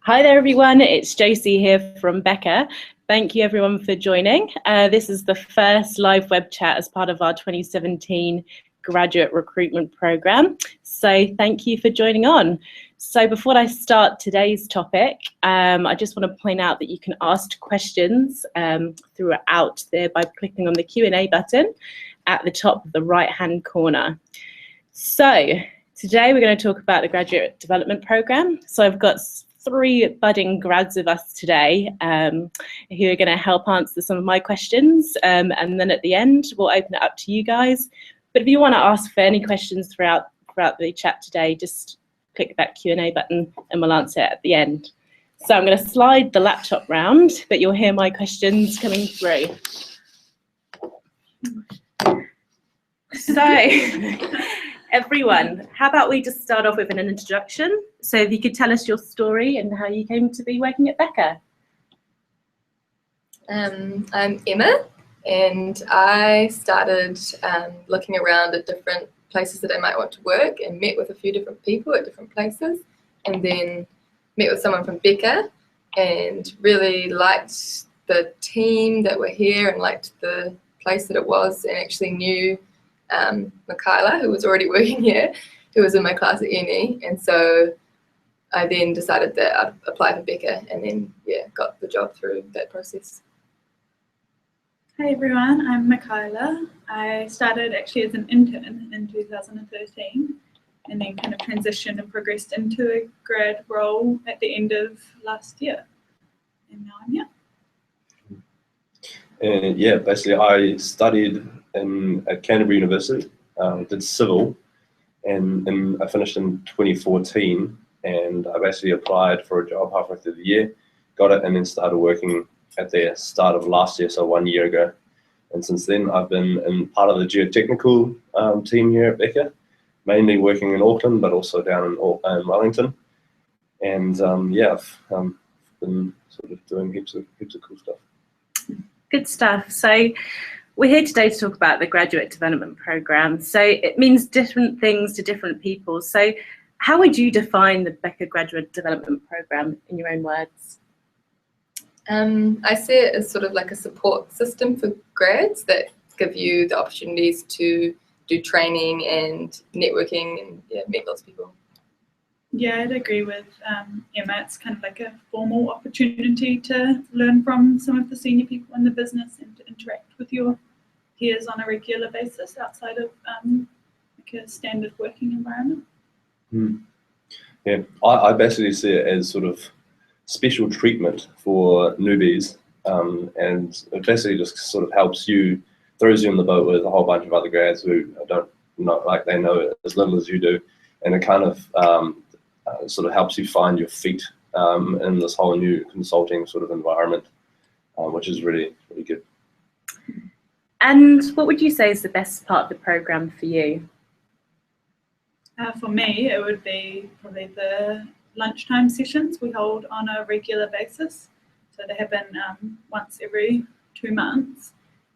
Hi there, everyone. It's Josie here from Beca. Thank you, everyone, for joining. This is the first live web chat as part of our 2017 graduate recruitment program. So thank you for joining on. So before I start today's topic, I just want to point out that you can ask questions throughout there by clicking on the Q&A button at the top of the right-hand corner. So today we're going to talk about the graduate development program. So I've got 3 budding grads with us today who are going to help answer some of my questions, and then at the end we'll open it up to you guys. But if you want to ask for any questions throughout the chat today, just click that Q&A button and we'll answer it at the end. So I'm going to slide the laptop round, but you'll hear my questions coming through. So everyone, how about we just start off with an introduction? So if you could tell us your story and how you came to be working at Beca. I'm Emma, and I started looking around at different places that I might want to work and met with a few different people at different places, and then met with someone from Beca and really liked the team that were here and liked the place that it was, and actually knew Michaela, who was already working here, who was in my class at uni, and so I then decided that I'd apply for Beca, and then got the job through that process. Hi everyone, I'm Michaela. I started actually as an intern in 2013 and then kind of transitioned and progressed into a grad role at the end of last year, and now I'm here. And basically I studied at Canterbury University, did civil, and I finished in 2014, and I basically applied for a job halfway through the year, got it, and then started working at the start of last year, so 1 year ago. And since then I've been in part of the geotechnical team here at Beca, mainly working in Auckland, but also down in Wellington. And I've been sort of doing heaps of cool stuff. Good stuff. So we're here today to talk about the graduate development program. So it means different things to different people. So how would you define the Beca graduate development program in your own words? I see it as sort of like a support system for grads that give you the opportunities to do training and networking and meet lots of people. Yeah, I'd agree with Emma. It's kind of like a formal opportunity to learn from some of the senior people in the business and to interact with your peers on a regular basis outside of like a standard working environment. Yeah, I basically see it as sort of special treatment for newbies, and it basically just sort of helps you, throws you in the boat with a whole bunch of other grads who don't know, like they know it as little as you do, and it kind of sort of helps you find your feet in this whole new consulting sort of environment, which is really, really good. And what would you say is the best part of the program for you? For me, it would be probably the lunchtime sessions we hold on a regular basis. So they happen once every 2 months,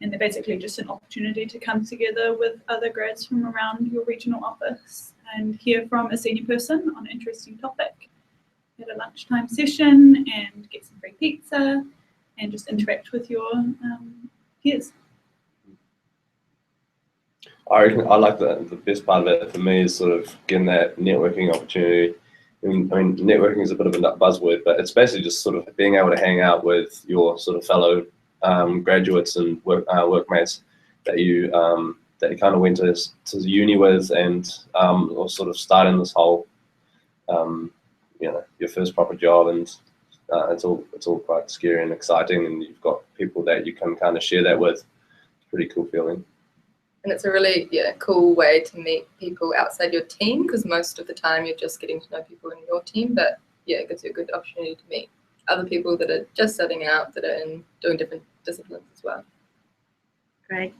and they're basically just an opportunity to come together with other grads from around your regional office and hear from a senior person on an interesting topic at a lunchtime session, and get some free pizza and just interact with your peers. I like the best part of it for me is sort of getting that networking opportunity. I mean, networking is a bit of a buzzword, but it's basically just sort of being able to hang out with your sort of fellow graduates and workmates that you kind of went to uni with, and or sort of starting this whole, your first proper job, and it's all quite scary and exciting, and you've got people that you can kind of share that with. It's a pretty cool feeling. And it's a really cool way to meet people outside your team, because most of the time you're just getting to know people in your team, but it gives you a good opportunity to meet other people that are just starting out, that are doing different disciplines as well. Great.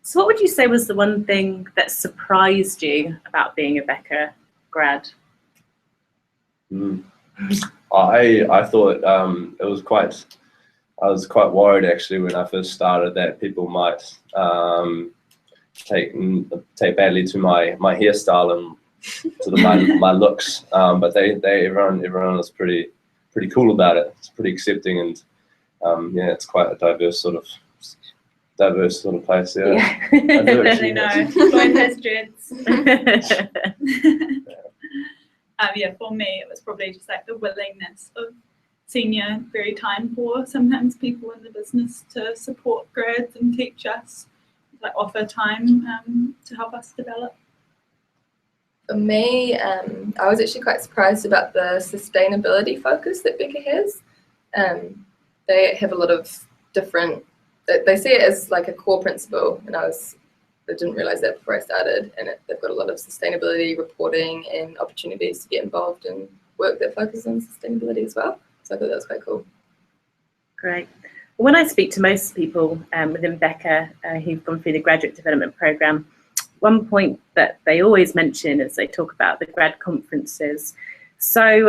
So what would you say was the one thing that surprised you about being a Beca grad? I thought it was quite, I was quite worried actually when I first started that people might take badly to my hairstyle and sort of my looks, but everyone was pretty pretty cool about it. It's pretty accepting, and yeah, it's quite a diverse sort of place. Yeah. Really know. Lloyd has dreads. Yeah, for me, it was probably just like the willingness of senior, very time poor, sometimes people in the business to support grads and teach us, like offer time to help us develop. For me, I was actually quite surprised about the sustainability focus that Beca has. They have a lot of different, they see it as like a core principle, and I didn't realize that before I started, and they've got a lot of sustainability reporting and opportunities to get involved in work that focuses on sustainability as well. So I thought that was quite cool. Great. When I speak to most people within Beca who've gone through the graduate development programme, one point that they always mention is they talk about the grad conferences. So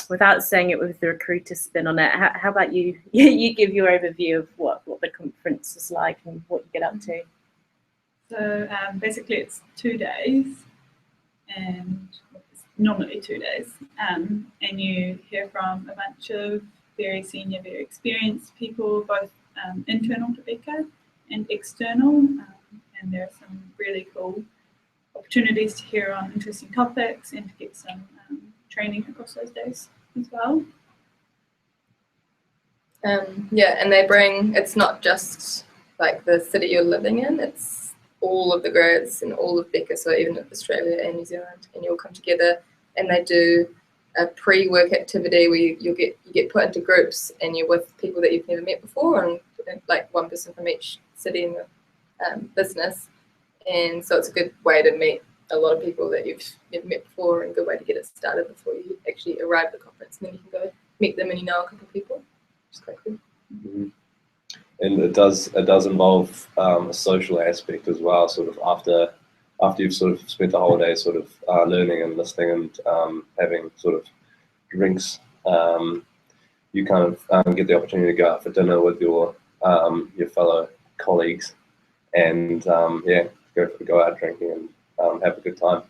without saying it with the recruiter spin on it, how about you give your overview of what the conference is like and what you get up to? So basically it's 2 days, and it's normally 2 days, and you hear from a bunch of very senior, very experienced people, both internal to Beca and external, and there are some really cool opportunities to hear on interesting topics and to get some training across those days as well. Yeah, and they bring, it's not just like the city you're living in, it's all of the grads and all of Beca, so even in Australia and New Zealand, and you'll come together and they do a pre-work activity where you get put into groups and you're with people that you've never met before, and like one person from each city in the business, and so it's a good way to meet a lot of people that you've never met before, and a good way to get it started before you actually arrive at the conference, and then you can go meet them and you know a couple of people, which is quite cool. Mm-hmm. And it does involve a social aspect as well. Sort of after you've sort of spent the whole day sort of learning and listening and having sort of drinks, you kind of get the opportunity to go out for dinner with your fellow colleagues, and yeah, go out drinking and have a good time.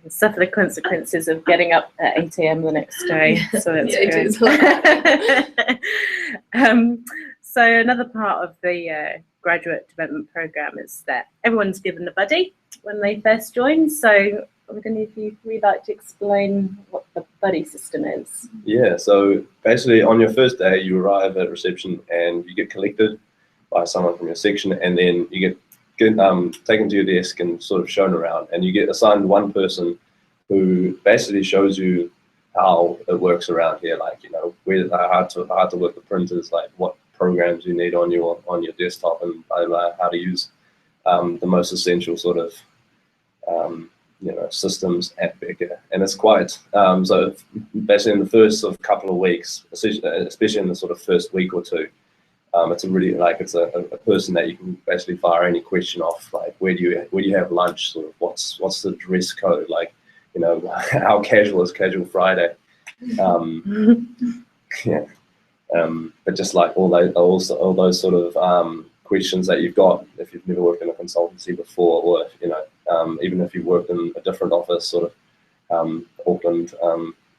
Suffer the consequences of getting up at 8 AM the next day. So that's Yeah, good. So another part of the graduate development programme is that everyone's given a buddy when they first join. So I don't know if you'd like to explain what the buddy system is. Yeah, so basically on your first day you arrive at reception and you get collected by someone from your section, and then you get taken to your desk and sort of shown around, and you get assigned one person who basically shows you how it works around here, like, you know, how to work the printers, like what programs you need on your desktop, and how to use the most essential sort of systems at Beca. And it's quite so basically in the first sort of couple of weeks, especially in the sort of first week or two, it's a really it's a person that you can basically fire any question off, like where do you have lunch, sort of what's the dress code, like, you know, how casual is Casual Friday, yeah, but just like all those sort of questions that you've got if you've never worked in a consultancy before, or you know, even if you've worked in a different office, sort of Auckland.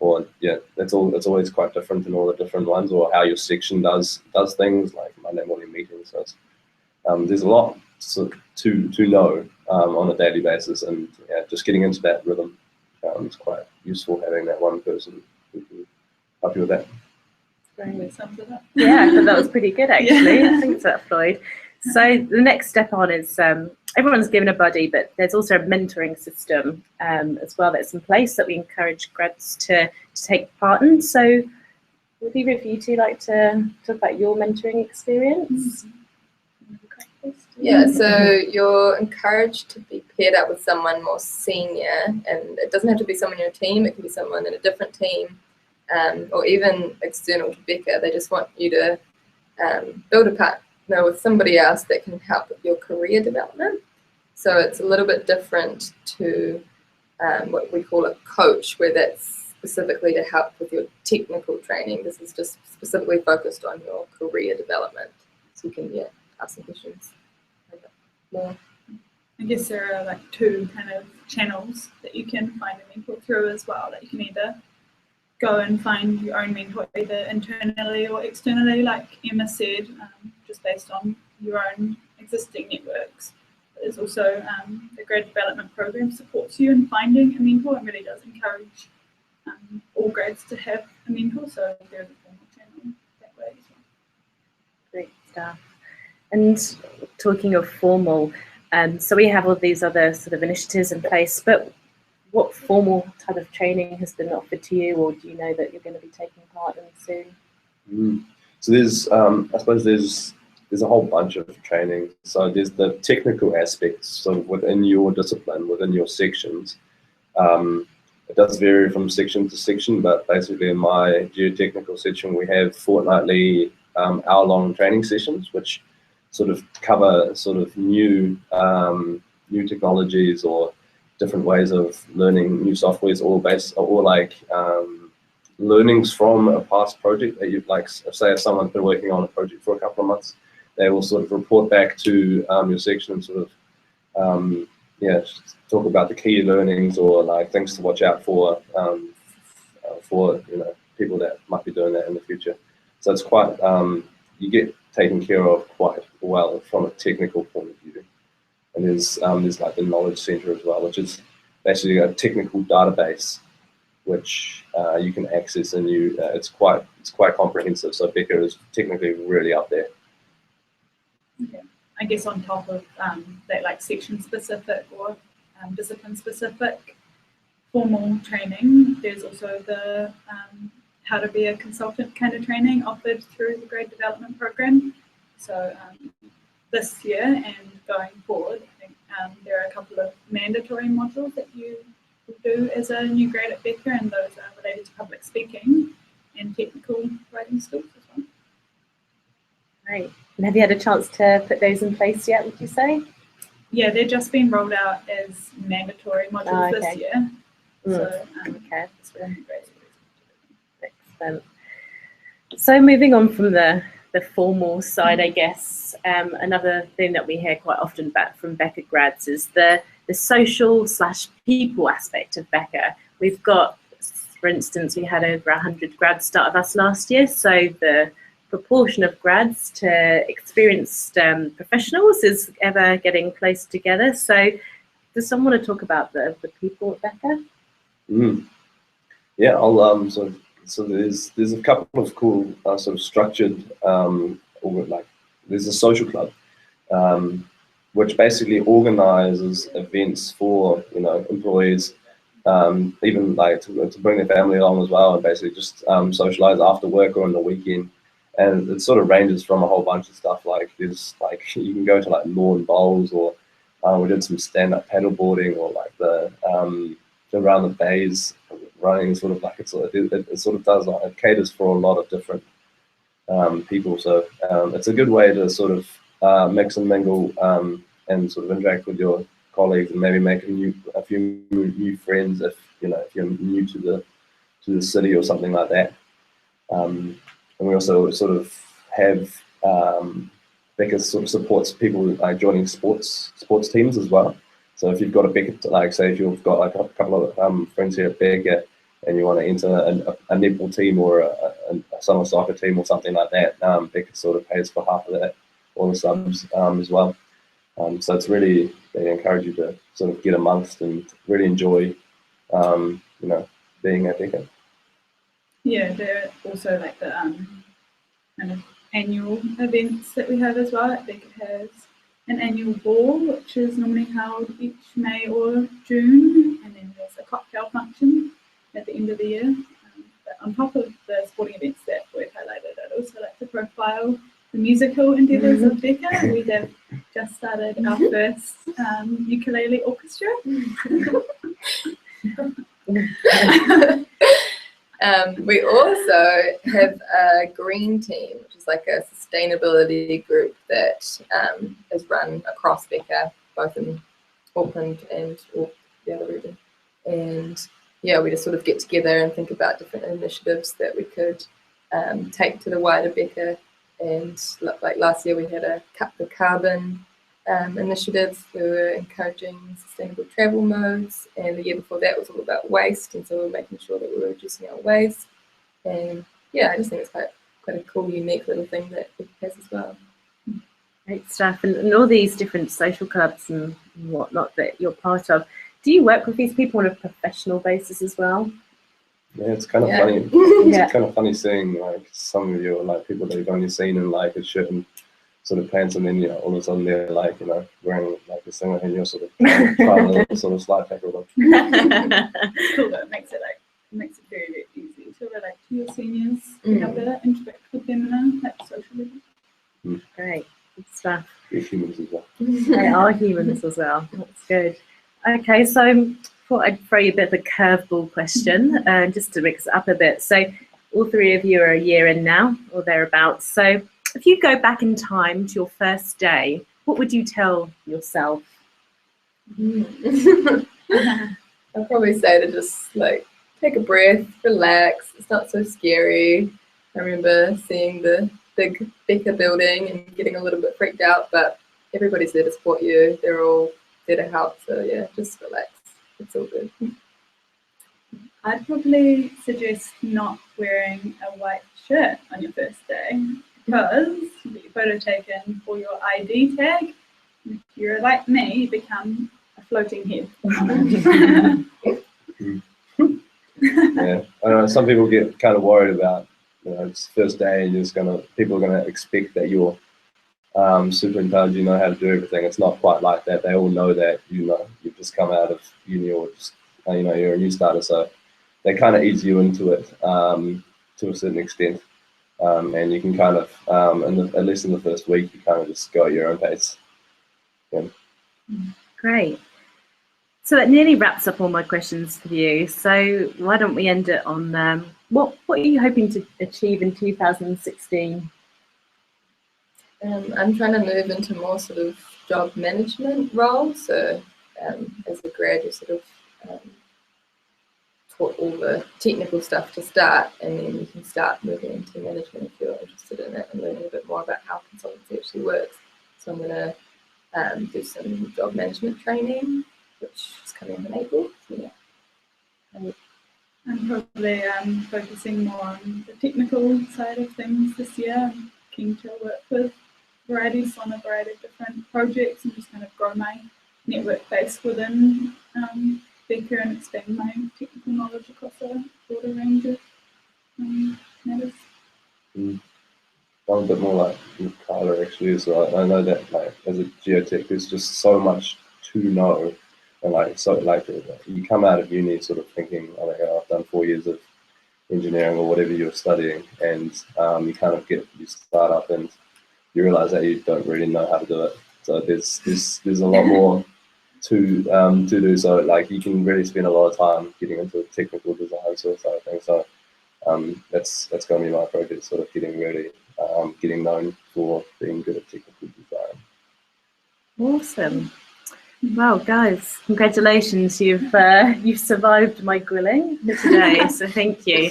Or yeah, it's always quite different in all the different ones, or how your section does things, like Monday morning meetings. So it's, there's a lot to know on a daily basis, and yeah, just getting into that rhythm is quite useful, having that one person who can help you with that. Yeah, I thought that was pretty good actually. Yeah. Thanks for that, Floyd. So the next step on is everyone's given a buddy, but there's also a mentoring system as well that's in place that we encourage grads to take part in. So would either of you two like to talk about your mentoring experience? Yeah, so you're encouraged to be paired up with someone more senior, and it doesn't have to be someone in your team, it can be someone in a different team, or even external to Beca. They just want you to build a partner with somebody else that can help with your career development. So it's a little bit different to what we call a coach, where that's specifically to help with your technical training. This is just specifically focused on your career development, so you can ask some questions more. I guess there are like two kind of channels that you can find a mentor through as well, that you can either go and find your own mentor, either internally or externally, like Emma said, just based on your own existing networks. But there's also the grad development program supports you in finding a mentor and really does encourage all grads to have a mentor, so there's a formal channel that way as well. Great stuff. And talking of formal, so we have all these other sort of initiatives in place, but what formal type of training has been offered to you, or do you know that you're going to be taking part in soon? So there's, I suppose there's a whole bunch of training. So there's the technical aspects, so within your discipline, within your sections. It does vary from section to section, but basically in my geotechnical section, we have fortnightly hour-long training sessions, which sort of cover sort of new technologies or different ways of learning new softwares, or like learnings from a past project that you've, like, say if someone's been working on a project for a couple of months, they will sort of report back to your section and sort of talk about the key learnings or like things to watch out for people that might be doing that in the future. So it's quite you get taken care of quite well from a technical point of view. And there's like the knowledge center as well, which is basically a technical database which you can access, and it's quite comprehensive. So Beca is technically really up there. Okay. I guess on top of that, like section specific or discipline specific formal training, there's also the how to be a consultant kind of training offered through the grade development program. So this year and going forward, I think there are a couple of mandatory modules that you will do as a new grad at Beca, and those are related to public speaking and technical writing skills as well. Great. And have you had a chance to put those in place yet, would you say? Yeah, they're just being rolled out as mandatory modules this year. So, okay. It's really great. Excellent. So moving on from the formal side, I guess, another thing that we hear quite often back from Beca grads is the social/people aspect of Beca. We've got, for instance, we had over 100 grads start with us last year, so the proportion of grads to experienced professionals is ever getting close together. So does someone want to talk about the people at Beca? Yeah, I'll so there's a couple of cool sort of structured there's a social club which basically organizes events for employees, even like to bring their family along as well, and basically just socialize after work or on the weekend. And it sort of ranges from a whole bunch of stuff. Like there's like you can go to like lawn bowls, or we did some stand-up paddleboarding, or like the around the bays running, sort of like it sort of does, like, it caters for a lot of different people. So it's a good way to sort of mix and mingle and sort of interact with your colleagues, and maybe make a few new friends if you're new to the city or something like that. And we also sort of have Beca sort of supports people like joining sports teams as well. So if you've got a Beca, like say if you've got like a couple of friends here at Beca and you want to enter a netball team or a summer soccer team or something like that, Beca sort of pays for half of that, all the subs as well. So it's really, they encourage you to sort of get amongst and really enjoy, being at Beca. Yeah, there are also like the kind of annual events that we have as well. I think it has an annual ball, which is normally held each May or June, and then there's a cocktail function at the end of the year. But on top of the sporting events that we've highlighted, I'd also like to profile the musical endeavours of Beca. We have just started our first ukulele orchestra. We also have a green team, which is like a sustainability group that is run across Beca, both in Auckland and the other region. And yeah, we just sort of get together and think about different initiatives that we could take to the wider Beca. And like last year, we had a Cut the Carbon initiatives. We were encouraging sustainable travel modes, and the year before that was all about waste, and so we were making sure that we were reducing our waste. And yeah, I just think it's quite a cool, unique little thing that it has as well. Great stuff. And all these different social clubs and whatnot that you're part of, do you work with these people on a professional basis as well? Yeah, it's kind of funny. It's kind of funny seeing like some of your like people that you've only seen in like a certain sort of pants, and then all of a sudden they're like wearing like this thing, and you're sort of trying to sort of slide tackle them. Cool, that makes it very, very easy to relate to your seniors, to have to interact with them in a social level. Great, good stuff. They're humans as well. They are humans as well. That's good. Okay, so I thought I'd throw you a bit of a curveball question, just to mix it up a bit. So all three of you are a year in now, or thereabouts. So if you go back in time to your first day, what would you tell yourself? I'd probably say to just like take a breath, relax. It's not so scary. I remember seeing the big Beca building and getting a little bit freaked out, but everybody's there to support you. They're all there to help. So yeah, just relax. It's all good. I'd probably suggest not wearing a white shirt on your first day, because you get your photo taken for your ID tag. If you're like me, you become a floating head. Yeah, I know some people get kind of worried about it's first day and people are gonna expect that you're super intelligent, you know how to do everything. It's not quite like that. They all know that you've just come out of uni, or just you're a new starter, so they kind of ease you into it to a certain extent, and you can kind of at least in the first week you kind of just go at your own pace. Yeah. Great. So that nearly wraps up all my questions for you. So why don't we end it on what are you hoping to achieve in 2016? I'm trying to move into more sort of job management roles. So as a grad, you sort of taught all the technical stuff to start, and then you can start moving into management if you're interested in it and learning a bit more about how consultancy actually works. So I'm going to do some job management training, which is coming up in April. So yeah. I'm probably focusing more on the technical side of things this year. I'm keen to work with on a variety of different projects and just kind of grow my network base within Beca and expand my technical knowledge across a broader range of matters. I'm a bit more like Carla actually as well. I know that like as a geotech, there's just so much to know, and you come out of uni sort of thinking, I've done 4 years of engineering or whatever you're studying, and you kind of you start up and you realize that you don't really know how to do it. So there's a lot more to do. So like you can really spend a lot of time getting into the technical design sort of side of things. So that's going to be my project, sort of getting ready, getting known for being good at technical design. Awesome. Well, guys, congratulations! You've survived my grilling for today, so thank you.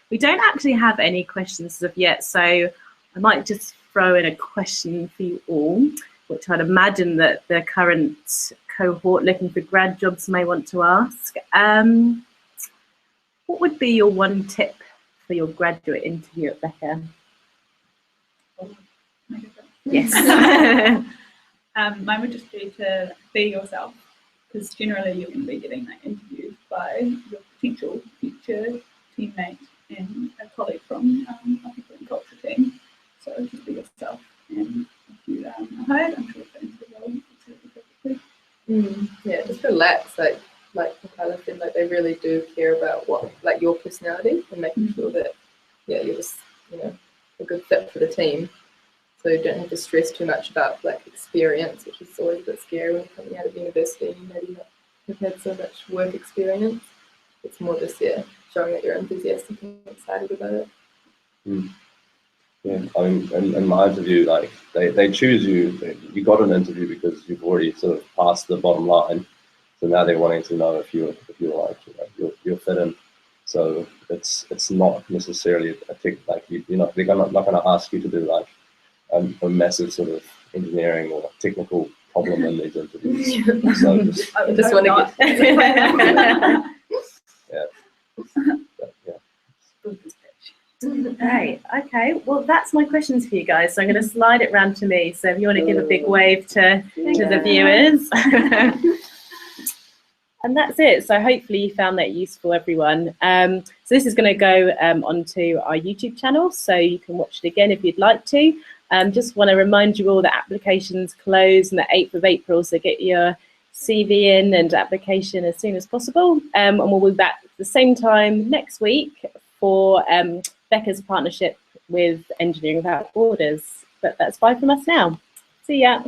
We don't actually have any questions as of yet, so I might just throw in a question for you all, which I'd imagine that the current cohort looking for grad jobs may want to ask. What would be your one tip for your graduate interview at Beca? Yes. Mine would just be to be yourself, because generally you're going to be getting that interviewed by your potential future teammate and a colleague from a people and culture team. So just be yourself, and if you are hired, I'm sure the interview will suit you perfectly. Yeah, just relax. Like Kyla said, like they really do care about your personality and making sure that you're just a good fit for the team. So you don't have to stress too much about like experience, which is always a bit scary when you're coming out of university and you maybe not have had so much work experience. It's more just showing that you're enthusiastic and excited about it. Yeah, I mean, in my interview, like they choose you. You got an interview because you've already sort of passed the bottom line. So now they're wanting to know if you're like you're fit in. So it's not necessarily a tick, like they're not going to ask you to do like a massive sort of engineering or technical problem in these interviews. Yeah. So just, I would just hope wanna not. but, yeah. Great. Okay. Well, that's my questions for you guys. So I'm going to slide it round to me. So if you want to give a big wave to the viewers. And that's it. So hopefully you found that useful, everyone. So this is going to go onto our YouTube channel, so you can watch it again if you'd like to. Just want to remind you all that applications close on the 8th of April, so get your CV in and application as soon as possible. And we'll be back at the same time next week for Beca's partnership with Engineering Without Borders. But that's bye from us now. See ya.